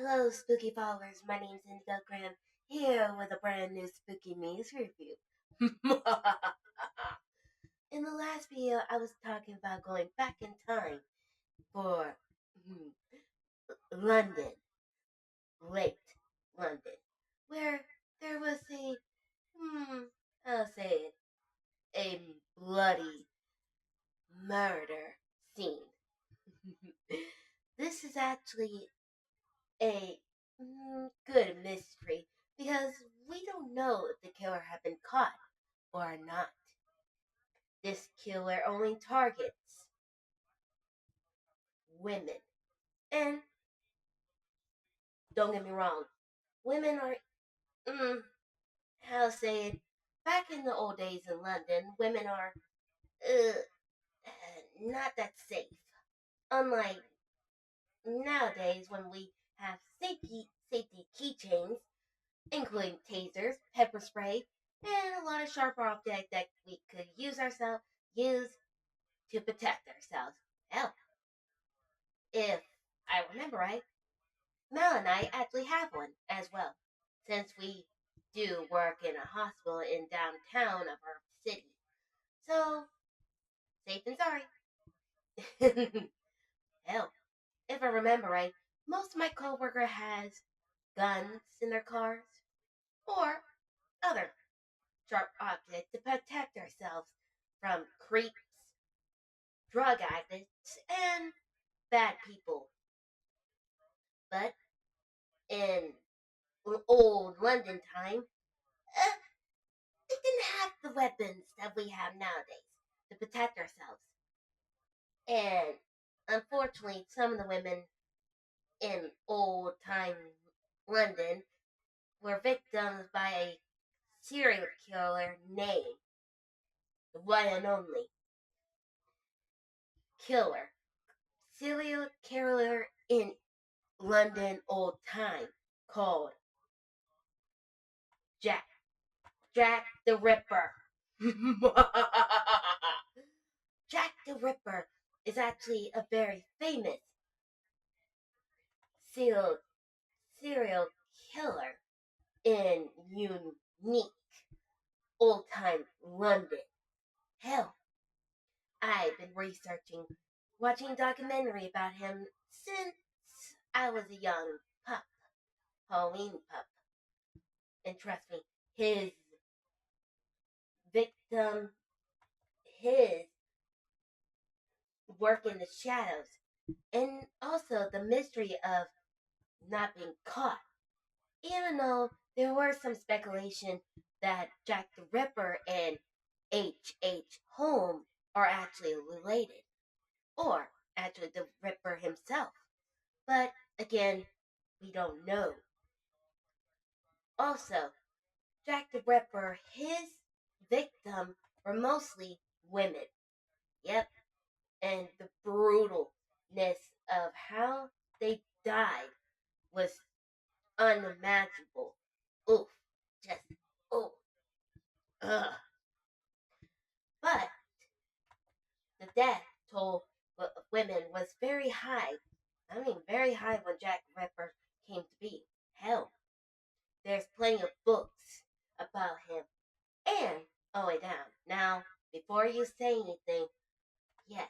Hello, spooky followers. My name's Indigo Graham, here with a brand new Spooky News review. In the last video, I was talking about going back in time for London, late London, where there was I'll say it, a bloody murder scene. This is actually a good mystery because we don't know if the killer had been caught or not. This killer only targets women. And don't get me wrong, women are, how to say it, back in the old days in London, women are uh, not that safe. Unlike nowadays when we have safety keychains, including tasers, pepper spray, and a lot of sharp objects that we could use to protect ourselves. Hell, if I remember right, Mel and I actually have one as well, since we do work in a hospital in downtown of our city. So, safe and sorry. Hell, if I remember right, most of my coworker has guns in their cars or other sharp objects to protect ourselves from creeps, drug addicts, and bad people. But in old London time, they didn't have the weapons that we have nowadays to protect ourselves. And unfortunately, some of the women in old time London were victims by a serial killer named the one and only killer. Serial killer in London old time called Jack. Jack the Ripper. Jack the Ripper is actually a very famous serial, serial killer in unique old time London. Hell, I've been watching documentary about him since I was a young pup, Halloween pup. And trust me, his victim, his work in the shadows, and also the mystery of not being caught. Even though there were some speculation that Jack the Ripper and H.H. Holmes are actually related, or actually the Ripper himself. But again, we don't know. Also, Jack the Ripper, his victim were mostly women. Yep, and the brutalness of how they died was unimaginable. Oof, just oof. Ugh. But the death toll of women was very high. I mean, very high when Jack the Ripper came to be. Hell, there's plenty of books about him. And, oh wait, down. Now, before you say anything, yes,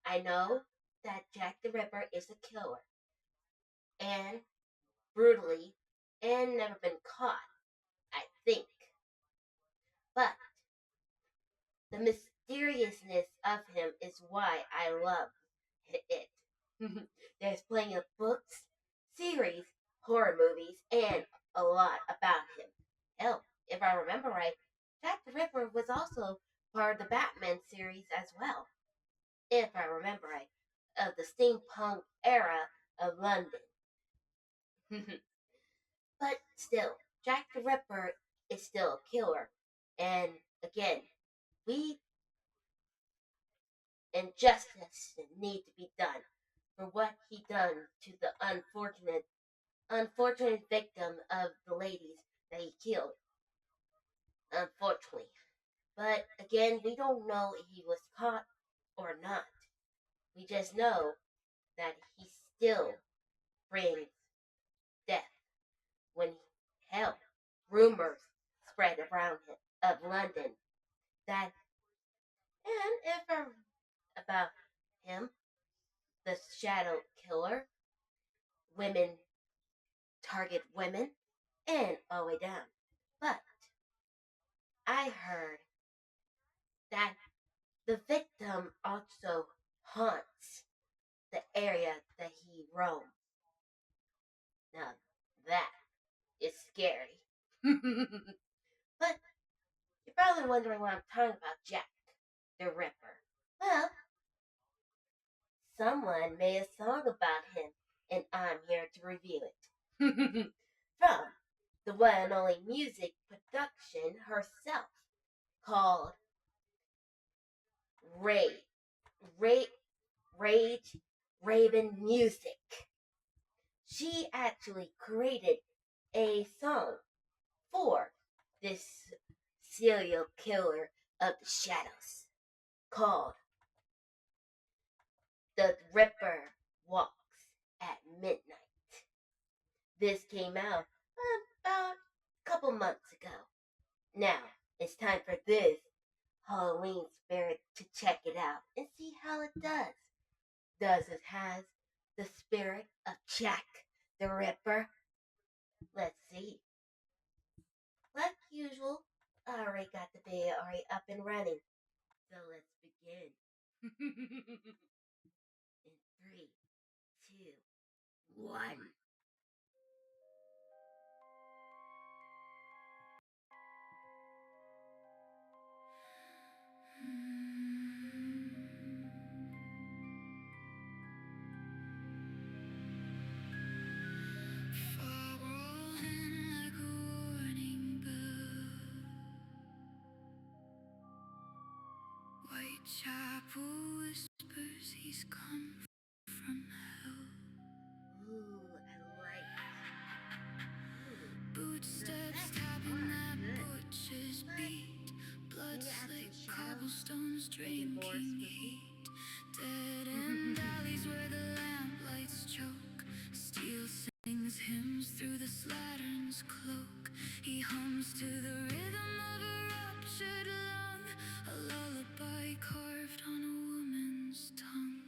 I know that Jack the Ripper is a killer. And brutally, and never been caught, I think. But the mysteriousness of him is why I love it. There's plenty of books, series, horror movies, and a lot about him. Hell, if I remember right, Jack the Ripper was also part of the Batman series as well. If I remember right, of the steampunk era of London. But still, Jack the Ripper is still a killer. And again, we and justice need to be done for what he done to the unfortunate victim of the ladies that he killed. Unfortunately. But again, we don't know if he was caught or not. We just know that he still brings when hell, rumors spread around of London that, and if about him, the shadow killer, women target women, and all the way down. But I heard that the victim also haunts the area that he roams. Now that is scary. But you're probably wondering why I'm talking about Jack the Ripper. Well, someone made a song about him, and I'm here to review it. From the one and only music production herself, called Rage, Rage Raven Music. She actually created a song for this serial killer of the shadows called The Ripper Walks at Midnight. This came out about a couple months ago. Now, it's time for this Halloween spirit to check it out and see how it does. Does it have the spirit of Jack the Ripper? Let's see. Like usual, I already got the video already up and running. So let's begin. In 3, 2, 1. Whitechapel whispers he's come from hell. Ooh, I like. Footsteps tapping that butcher's beat. Blood slick cobblestones drinking heat. Dead end alleys where the lamplights choke. Steel sings hymns through the slattern's cloak. He hums to the rhythm of a ruptured lung, a lullaby carved on a woman's tongue.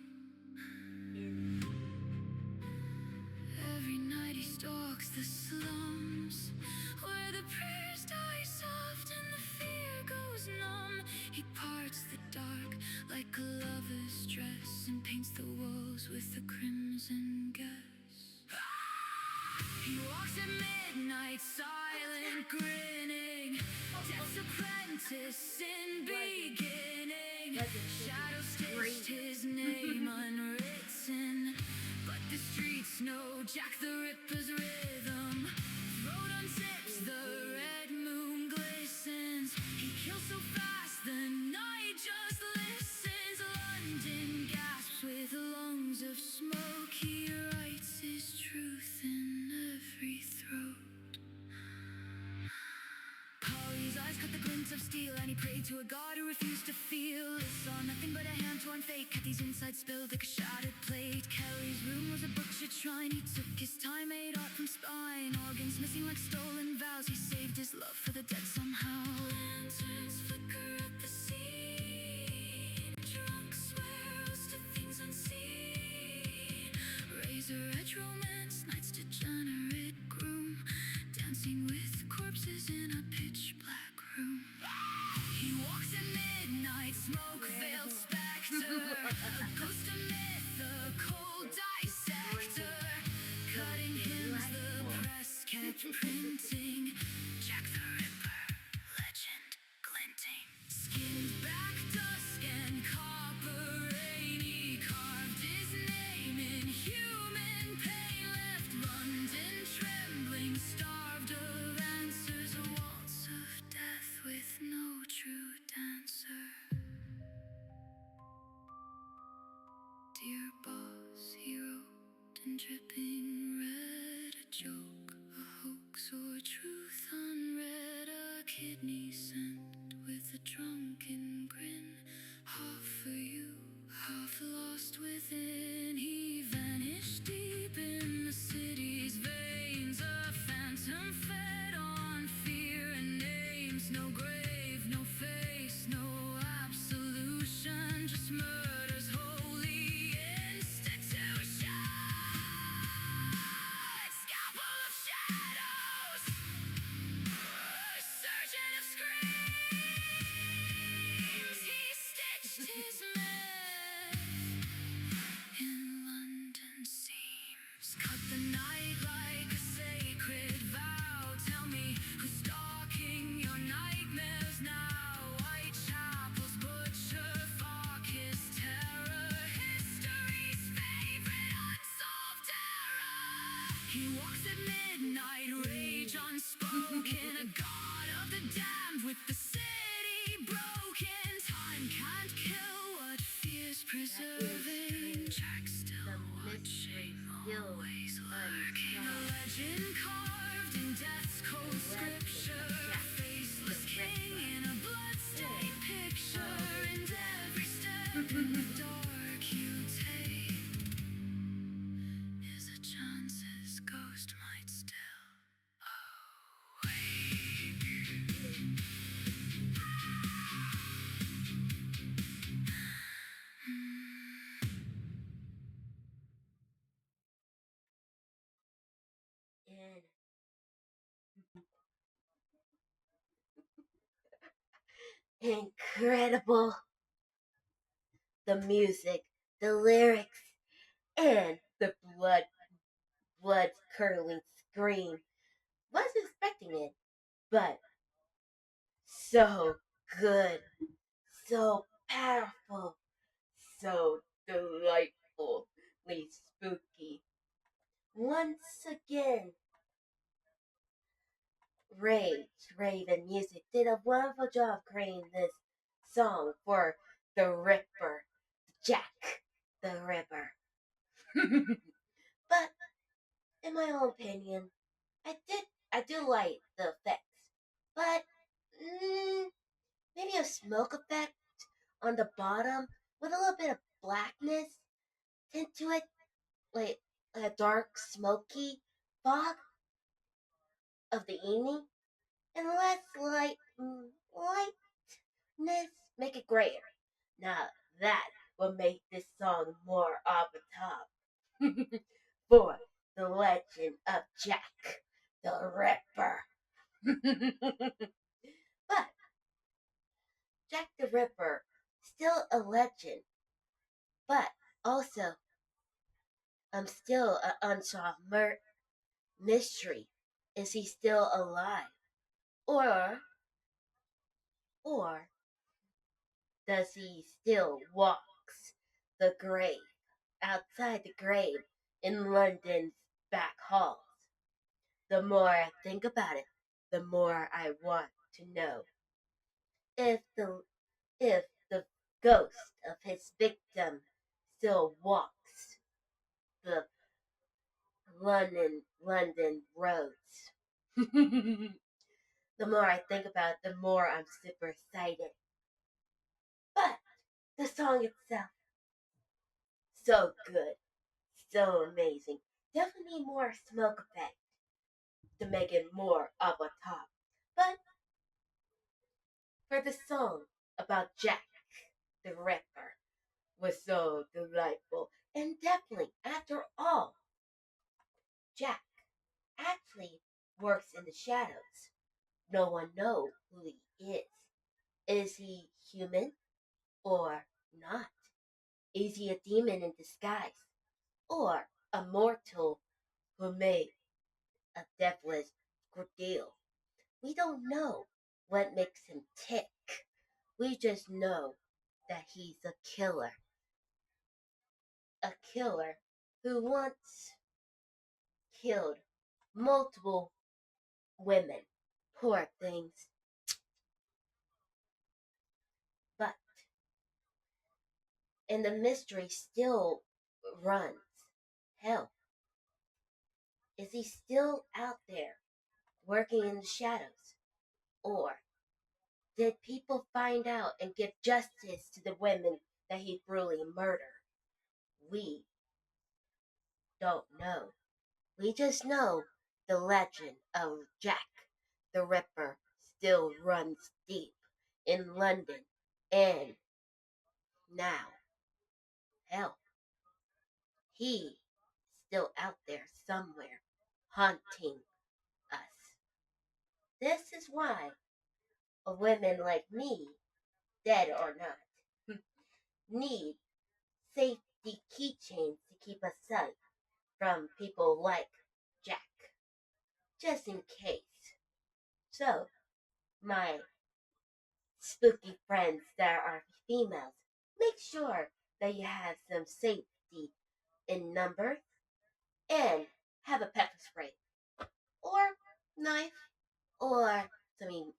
Every night he stalks the slums, where the prayers die soft and the fear goes numb. He parts the dark like a lover's dress and paints the walls with a crimson guess. He walks at midnight, silent, grinning, death's apprentice, sin beginning. Shadows stitched his name unwritten, but the streets know Jack the Ripper's rhythm. Throat unzips, the red moon glistens. He kills so fast, the night just listens. London gasps with lungs of smoke. He writes his truth in every throat. Polly's eyes cut the glint of steel, and he prayed to a god who refused to feel. He saw nothing but a hand-torn fate. Kathy's inside spilled like a shattered plate. Kelly's room was a butchered shrine. He took his time, made art from spine. Organs missing like stolen vows. He saved his love for the dead somehow. Lanterns flicker at the scene. Drunks swear oaths to things unseen. Razor edge romance, night's degenerate groom, dancing with corpses in a pitch black room. He walks at midnight, smoke-veiled specter, a ghost of myth, a cold dissector. Cutting hymns the press kept printing. Jack the Ripper, legend glinting. Skinned back dusk and copper rain. He carved his name in human pain. Left London trembling, starved of answers. A waltz of death with no true dancer. Dear boss, he wrote in dripping red, a joke, a hoax, or truth unread. A kidney sent with a drunken grin, half for you, half lost within. He vanished deep in the city's veins, a phantom He walks at midnight, rage unspoken, a god of the damned with the city broken. Time can't kill what fear's preserving. Jack still watching, always lurking. A legend carved in death's cold scripture. A faceless king in a bloodstained picture. And every step in the dark you take is a chance his ghost might still awake. Incredible. The music, the lyrics, and the blood curdling scream. Wasn't expecting it, but so good, so powerful, so delightfully spooky. Once again, Raven Music did a wonderful job creating this song for the Ripper, Jack the Ripper. But in my own opinion, I do like the effects, but maybe a smoke effect on the bottom with a little bit of blackness tint to it, like a dark smoky fog of the evening, and less lightness make it grayer. Now that will make this song more off the top. For the legend of Jack the Ripper. But Jack the Ripper, still a legend, but also still an unsolved mystery. Is he still alive? Or does he still walks the grave, outside the grave in London's back halls? The more I think about it, the more I want to know if the ghost of his victim still walks the London roads. The more I think about it, the more I'm super excited. But the song itself, so good, so amazing. Definitely more smoke effect to make it more up on top. But for the song about Jack the Ripper was so delightful. And definitely, after all, Jack actually works in the shadows. No one knows who he is. Is he human or not? Is he a demon in disguise? Or a mortal who made a devilish deal? We don't know what makes him tick. We just know that he's a killer. A killer who once killed multiple women. Poor things. But, and the mystery still runs. Hell, is he still out there working in the shadows? Or did people find out and give justice to the women that he brutally murdered? We don't know. We just know the legend of Jack the Ripper still runs deep in London, and now, hell, he still out there somewhere haunting us. This is why women like me, dead or not, need safety keychains to keep us safe from people like Jack, just in case. So, my spooky friends that are females, make sure that you have some safety in numbers and have have a pepper spray, or knife, or something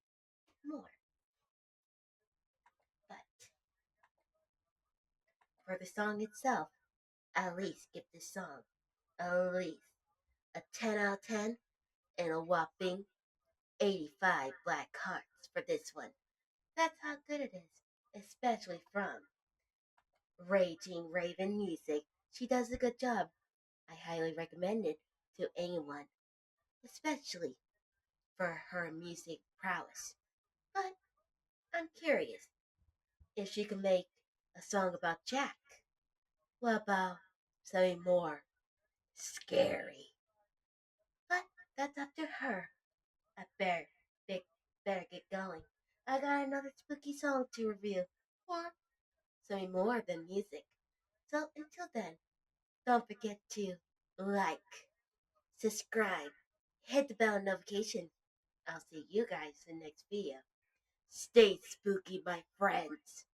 more. But for the song itself, at least give this song at least a 10 out of 10 and a whopping 85 black hearts for this one. That's how good it is, especially from Raging Raven Music. She does a good job. I highly recommend it to anyone, especially for her music prowess. But I'm curious if she can make a song about Jack. What about something more scary? But that's up to her. I better get going. I got another spooky song to review, or something more than music. So until then, don't forget to like, subscribe, hit the bell notification. I'll see you guys in the next video. Stay spooky, my friends.